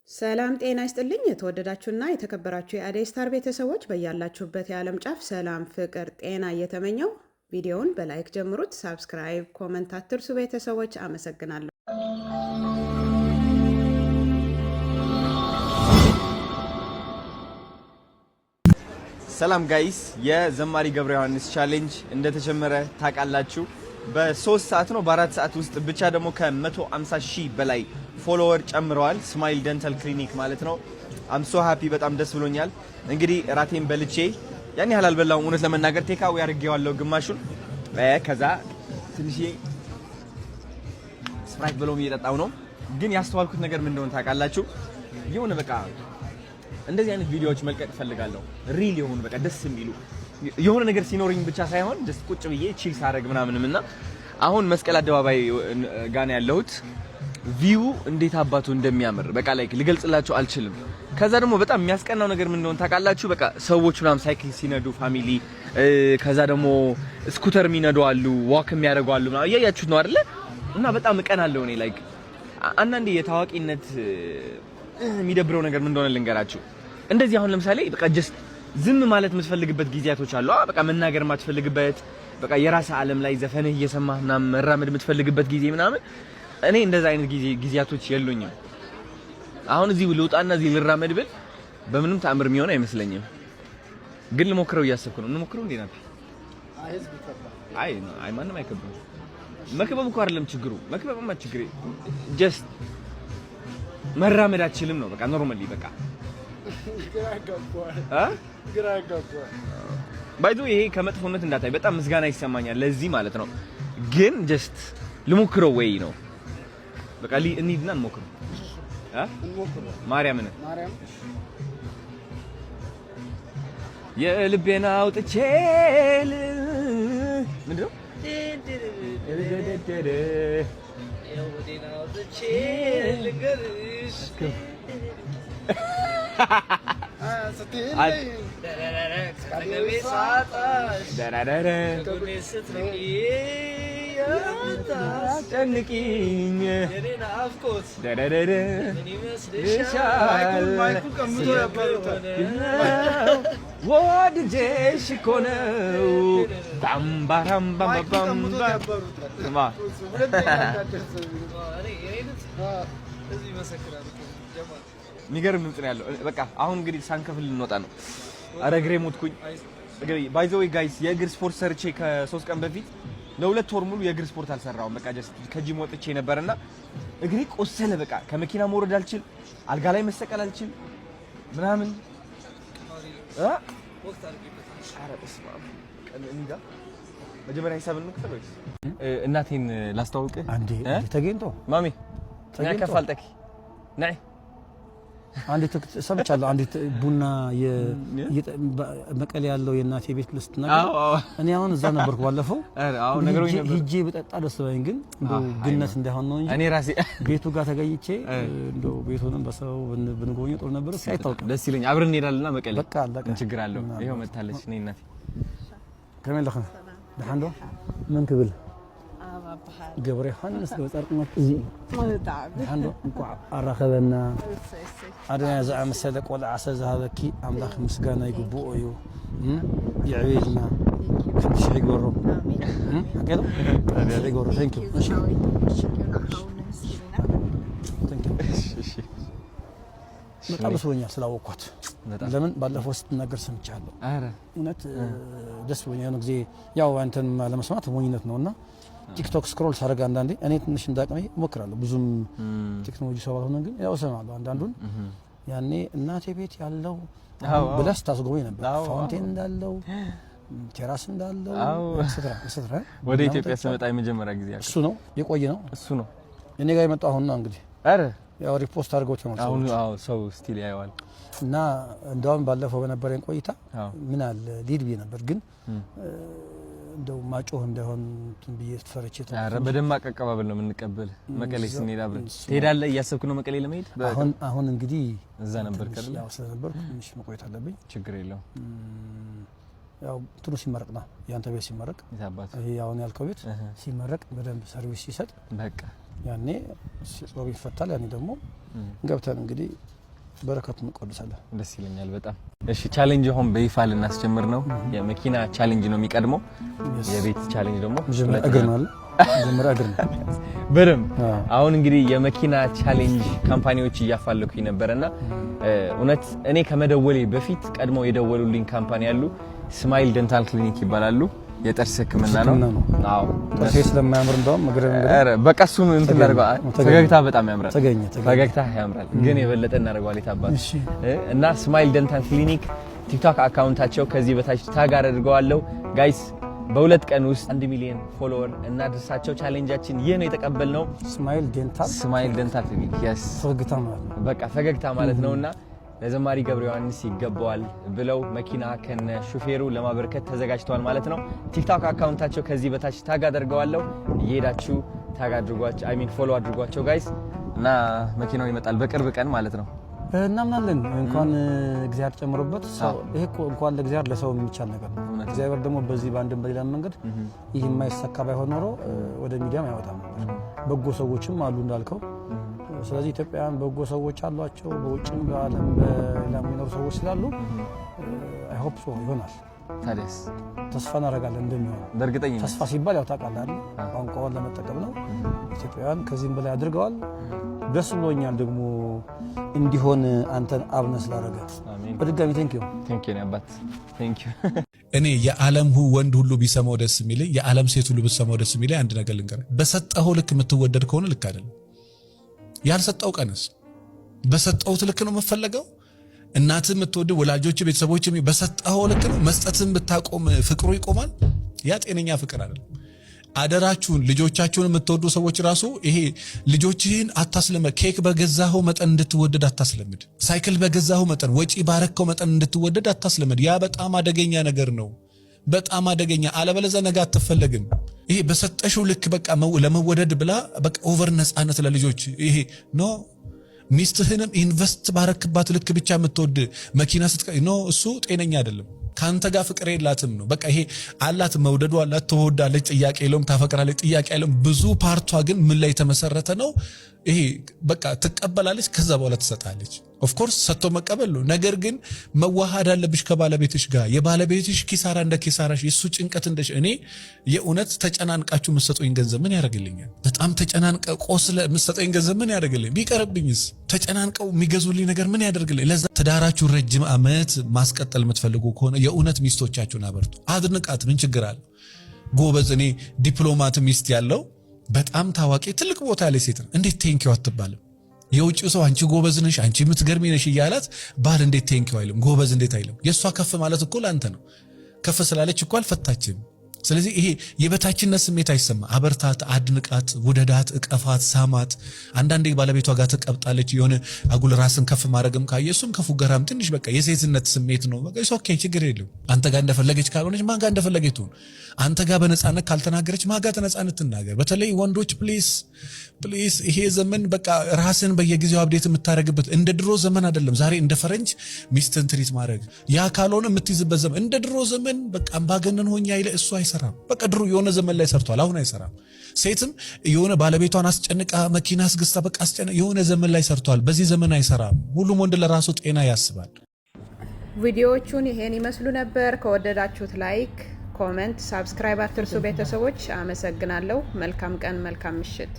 ሰላም ጤና ይስጥልኝ የተወደዳችሁና የተከበራችሁ የአደይ ስታር ቤተሰቦች በያላችሁበት የዓለም ጫፍ ሰላም፣ ፍቅር፣ ጤና እየተመኘው ቪዲዮውን በላይክ ጀምሩት። ሳብስክራይብ፣ ኮመንት አትርሱ። ቤተሰቦች አመሰግናለሁ። ሰላም ጋይስ፣ የዘማሪ ገብረ ዮሐንስ ቻሌንጅ እንደተጀመረ ታውቃላችሁ። በ3 ሰዓት ነው በ4 ሰዓት ውስጥ ብቻ ደግሞ ከ150 ሺህ በላይ ፎሎወር ጨምረዋል። ስማይል ደንታል ክሊኒክ ማለት ነው። አም ሶ ሃፒ፣ በጣም ደስ ብሎኛል። እንግዲህ ራቴን በልቼ ያን ያህል አልበላሁም እውነት ለመናገር ቴካዊ አድርጌዋለሁ ግማሹን። ከዛ ትንሽ ስፕራይት ብሎም እየጠጣው ነው። ግን ያስተዋልኩት ነገር ምን እንደሆነ ታውቃላችሁ? የሆነ በቃ እንደዚህ አይነት ቪዲዮዎች መልቀቅ ፈልጋለሁ። ሪል የሆኑ በቃ ደስ የሚሉ የሆነ ነገር ሲኖርኝ ብቻ ሳይሆን ደስ ቁጭ ብዬ ቺል ሳደርግ ምናምንምና አሁን መስቀል አደባባይ ጋር ያለሁት ቪው እንዴት አባቱ እንደሚያምር በቃ ላይክ ልገልጽላችሁ አልችልም። ከዛ ደግሞ በጣም የሚያስቀናው ነገር ምን እንደሆነ ታውቃላችሁ? በቃ ሰዎች ምናምን ሳይክል ሲነዱ ፋሚሊ፣ ከዛ ደግሞ ስኩተር የሚነዱ አሉ፣ ዋክ የሚያደርጉ አሉ ምናምን እያያችሁት ነው አይደለ? እና በጣም እቀናለሁ እኔ ላይክ አንዳንዴ የታዋቂነት የሚደብረው ነገር ምን እንደሆነ ልንገራችሁ። እንደዚህ አሁን ለምሳሌ በቃ ጀስት ዝም ማለት የምትፈልግበት ጊዜያቶች አሉ። በቃ መናገር የማትፈልግበት በቃ የራስህ ዓለም ላይ ዘፈንህ እየሰማህ ምናምን መራመድ የምትፈልግበት ጊዜ ምናምን። እኔ እንደዛ አይነት ጊዜያቶች የሉኝም። አሁን እዚህ ልውጣና እዚህ ልራመድ ብል በምንም ተአምር የሚሆን አይመስለኝም። ግን ልሞክረው እያሰብኩ ነው። እንሞክረው እንዴ ናት? አይ ማንም አይከብም። መክበብ እኮ አይደለም ችግሩ። መክበብማ ችግር ጀስት መራመድ አትችልም ነው በቃ ኖርማሊ በቃ ግራ ገባህ። ባይዞ ይሄ ከመጥፎነት እንዳታይ በጣም ምስጋና ይሰማኛል ለዚህ ማለት ነው። ግን ጀስት ልሞክረው ወይ ነው በቃ እንሂድና እንሞክረው። ማርያምን የልቤን አውጥቼ ምንድነው የልቤን አውጥቼ ልንገርሽ ወድጄሽ እኮ ነው የሚገርም ድምጽ ነው ያለው። በቃ አሁን እንግዲህ ሳንከፍል ልንወጣ ነው። አረ እግሬ ሞትኩኝ። ባይ ዘ ዌይ ጋይስ የእግር ስፖርት ሰርቼ ከ3 ቀን በፊት ለ2 ወር ሙሉ የእግር ስፖርት አልሰራሁም። በቃ ጀስት ከጂም ወጥቼ ነበርና እግሬ ቆሰለ። በቃ ከመኪና መውረድ አልችል፣ አልጋ ላይ መሰቀል አልችል ምናምን ወቅት አድርጌበታል። አረ በስመ አብ እንዴ! መጀመሪያ ሂሳብ እንከፍል ወይስ እናቴን ላስተዋውቅህ? አንዴ ተገኝቶ ማሚ ተከፋልጠኪ ነይ አንዴ ሰምቻለሁ። አንዴ ቡና መቀሌ ያለው የእናቴ ቤት ልስትናገር እኔ አሁን እዛ ነበርኩ ባለፈው። አዎ ነገሮኝ ነበር ሂጄ በጠጣ ደስ ባይኝ ግን እንደው ግነት እንዳይሆን ነው እንጂ እኔ ራሴ ቤቱ ጋር ተገኝቼ እንደው ቤቱንም በሰው ብንጎኝ ጥሩ ነበር። ሳይታወቅ ደስ ይለኝ። አብረን እንሄዳለንና መቀሌ በቃ አለቀ። ችግር አለው። ይሄው መታለች ነኝ እናቴ ከመለኸ ደሃንዶ ምን ትብል ገብረ ዮሐንስ ወጣርቅመት እዚ አንዱ እንኳን አራኸበና አድና ዘአመሰለ ቆልዓ ሰዛበኪ አምላኽ ምስጋና ይግብኦ እዩ ይዕቤልና ክንሽ ይጎሮ አከለ ይጎሮ ቴንክ ዩ በጣም ብሶኛል ስላወቅኳት። ለምን ባለፈው ስትናገር ሰምቻለሁ። አረ እውነት ደስ ብሎኛል። ጊዜ ያው አንተን ለመስማት ሞኝነት ነውና ቲክቶክ ስክሮል ሳደርግ አንዳንዴ እኔ ትንሽ እንዳቅሜ እሞክራለሁ። ብዙም ቴክኖሎጂ ሰው ባልሆነ ግን ያው እሰማለሁ አንዳንዱን። ያኔ እናቴ ቤት ያለው ብለስ ታስጎበኝ ነበር። ፋውንቴን እንዳለው ቴራስ እንዳለው ሰትራ ወደ ኢትዮጵያ ስመጣ የመጀመሪያ ጊዜ እሱ ነው የቆየ ነው እሱ ነው እኔ ጋር የመጣው አሁን ነው እንግዲህ። አረ ያው ሪፖስት አድርገውት ነው አሁን ሰው ስቲል ያየዋል። እና እንደውም ባለፈው በነበረኝ ቆይታ ምን አለ ሊድ ብዬ ነበር ግን እንደው ማጮህ እንዳይሆን ትንብዬ ተፈረቼ ተፈረቼ። አረ በደማቅ አቀባበል ነው የምንቀበል። መቀሌ ስንሄድ አብረን ትሄዳለህ እያሰብኩ ነው መቀሌ ለመሄድ። አሁን እንግዲህ እዛ ነበር ከለ ያው ስለነበር ትንሽ መቆየት አለብኝ። ችግር የለውም። ያው ጥሩ ሲመረቅ ነው ያንተ ቤት ሲመረቅ ይሄ አሁን ያልከው ቤት ሲመረቅ በደንብ ሰርቪስ ሲሰጥ በቃ ያኔ ጾም ይፈታል። ያኔ ደግሞ ገብተን እንግዲህ በረከቱ እንቀድሳለን። ደስ ይለኛል በጣም። እሺ ቻሌንጅ አሁን በይፋ ልናስጀምር ነው። የመኪና ቻሌንጅ ነው የሚቀድመው። የቤት ቻሌንጅ ደግሞ እግር ነው። በደም አሁን እንግዲህ የመኪና ቻሌንጅ ካምፓኒዎች እያፋለኩኝ ነበርና እውነት እኔ ከመደወሌ በፊት ቀድመው የደወሉልኝ ካምፓኒ አሉ። ስማይል ደንታል ክሊኒክ ይባላሉ። የጥርስ ህክምና ነው። አዎ ጥርሴ ስለማያምር እንደውም በቃ እሱን እንትን አድርገዋል። ፈገግታ በጣም ያምራል። ፈገግታ ያምራል ግን የበለጠ እናደርገዋለን ታባል እና ስማይል ደንታል ክሊኒክ ቲክቶክ አካውንታቸው ከዚህ በታች ታግ አድርገዋለሁ ጋይስ። በሁለት ቀን ውስጥ 1 ሚሊዮን ፎሎወር እናድርሳቸው። ቻሌንጃችን ይህ ነው የተቀበልነው። ስማይል ደንታል ክሊኒክ yes ፈገግታ ማለት ነው። በቃ ፈገግታ ማለት ነውና ለዘማሪ ገብረ ዮሐንስ ይገባዋል ብለው መኪና ከነ ሹፌሩ ለማበርከት ተዘጋጅተዋል ማለት ነው። ቲክቶክ አካውንታቸው ከዚህ በታች ታግ አድርገዋለሁ። እየሄዳችሁ ታግ አድርጓቸው ፎሎ አድርጓቸው ጋይስ እና መኪናው ይመጣል በቅርብ ቀን ማለት ነው። እናምናለን እንኳን እግዚአብሔር ጨምሮበት ይሄ እንኳን ለእግዚአብሔር ለሰው የሚቻል ነገር ነው። እግዚአብሔር ደግሞ በዚህ ባንድም በሌላ መንገድ ይሄ የማይሳካ ባይሆን ኖሮ ወደ ሚዲያም አይወጣም ነበር። በጎ ሰዎችም አሉ እንዳልከው። ስለዚህ ኢትዮጵያውያን በጎ ሰዎች አሏቸው። በውጭም በዓለም በሌላ የሚኖሩ ሰዎች ስላሉ አይ ሆፕ ሶ ይሆናል። ታዲያስ ተስፋ እናደርጋለን እንደሚሆን በእርግጠኝነት። ተስፋ ሲባል ያው ታውቃለህ አይደል ቋንቋውን ለመጠቀም ነው። ኢትዮጵያውያን ከዚህም በላይ አድርገዋል። ደስ ብሎኛል ደግሞ እንዲሆን አንተን አብነህ ስላደረገ በድጋሚ ቴንኪው አባት ቴንኪው። እኔ የዓለም ወንድ ሁሉ ቢሰማው ደስ የሚለኝ የዓለም ሴት ሁሉ ብትሰማው ደስ የሚለኝ አንድ ነገር ልንገርህ። በሰጠኸው ልክ የምትወደድ ከሆነ ልክ አይደለም። ያልሰጠው ቀንስ በሰጠሁት ልክ ነው የምፈለገው። እናትህ የምትወድ ወላጆች ቤተሰቦች በሰጠኸው ልክ ነው። መስጠትን ብታቆም ፍቅሩ ይቆማል። ያ ጤነኛ ፍቅር አይደለም። አደራችሁን ልጆቻችሁን የምትወዱ ሰዎች ራሱ ይሄ ልጆችህን አታስለምድ። ኬክ በገዛኸው መጠን እንድትወደድ አታስለምድ። ሳይክል በገዛኸው መጠን ወጪ ባረከው መጠን እንድትወደድ አታስለምድ። ያ በጣም አደገኛ ነገር ነው። በጣም አደገኛ። አለበለዚያ ነገ አትፈለግም። ይሄ በሰጠሽው ልክ በቃ ለመወደድ ብላ በቃ ኦቨር ነፃነት ለልጆች ይሄ ኖ። ሚስትህንም ኢንቨስት ባረክባት ልክ ብቻ የምትወድ መኪና ኖ፣ እሱ ጤነኛ አይደለም። ካንተ ጋር ፍቅር የላትም ነው በቃ። ይሄ አላት መውደዱ አላት፣ ትወዳለች፣ ጥያቄ የለውም፣ ታፈቅራለች፣ ጥያቄ የለውም። ብዙ ፓርቷ ግን ምን ላይ የተመሰረተ ነው? ይሄ በቃ ትቀበላለች፣ ከዛ በኋላ ትሰጣለች። ኦፍ ኮርስ ሰጥቶ መቀበል ነው። ነገር ግን መዋሃድ አለብሽ ከባለቤትሽ ጋር። የባለቤትሽ ኪሳራ እንደ ኪሳራሽ፣ የሱ ጭንቀት እንደ እኔ የእውነት ተጨናንቃችሁ የምትሰጡኝ ገንዘብ ምን ያደርግልኛል? በጣም ተጨናንቀ ቆስለ የምትሰጡኝ ገንዘብ ምን ያደርግልኝ? ቢቀርብኝስ? ተጨናንቀው የሚገዙልኝ ነገር ምን ያደርግልኝ? ለዛ ትዳራችሁ ረጅም ዓመት ማስቀጠል የምትፈልጉ ከሆነ የእውነት ሚስቶቻችሁን አበርቱ፣ አድንቃት። ምን ችግር አለ? ጎበዝ እኔ ዲፕሎማት ሚስት ያለው በጣም ታዋቂ ትልቅ ቦታ ያለ ሴት ነው። እንዴት ቴንኪው አትባልም? የውጭው ሰው አንቺ ጎበዝ ነሽ፣ አንቺ የምትገርሚ ነሽ እያላት ባል እንዴት ቴንኪው አይልም? ጎበዝ እንዴት አይልም? የሷ ከፍ ማለት እኮ ለአንተ ነው። ከፍ ስላለች እኮ አልፈታችም። ስለዚህ ይሄ የበታችነት ስሜት አይሰማ። አበርታት፣ አድንቃት፣ ውደዳት፣ እቀፋት፣ ሳማት። አንዳንዴ ባለቤቷ ጋር ተቀብጣለች የሆነ አጉል ራስን ከፍ ማድረግም ካየ እሱም ከፉገራም ትንሽ በቃ የሴትነት ስሜት ነው። በቃ ኦኬ ችግር የለም። አንተ ጋር እንደፈለገች ካልሆነች ማን ጋር እንደፈለገች ትሁን። አንተ ጋር በነፃነት ካልተናገረች ማን ጋር በነፃነት ትናገር። በተለይ ወንዶች ፕሊዝ ይሄ ዘመን በቃ ራስን በየጊዜው አፕዴት የምታደርግበት እንደ ድሮ ዘመን አይደለም። ዛሬ እንደ ፈረንጅ ሚስትን ትሪት ማድረግ ያ ካልሆነ የምትይዝበት ዘመን እንደ ድሮ ዘመን በቃ አምባገነን ሆኛ ይለ እሱ አይሰራም። በቃ ድሮ የሆነ ዘመን ላይ ሰርቷል፣ አሁን አይሰራም። ሴትም የሆነ ባለቤቷን አስጨንቃ መኪና አስገዝታ በቃ የሆነ ዘመን ላይ ሰርቷል። በዚህ ዘመን አይሰራም። ሁሉም ወንድ ለራሱ ጤና ያስባል። ቪዲዮዎቹን ይሄን ይመስሉ ነበር። ከወደዳችሁት ላይክ፣ ኮሜንት፣ ሳብስክራይብ አትርሱ። ቤተሰቦች አመሰግናለሁ። መልካም ቀን፣ መልካም ምሽት።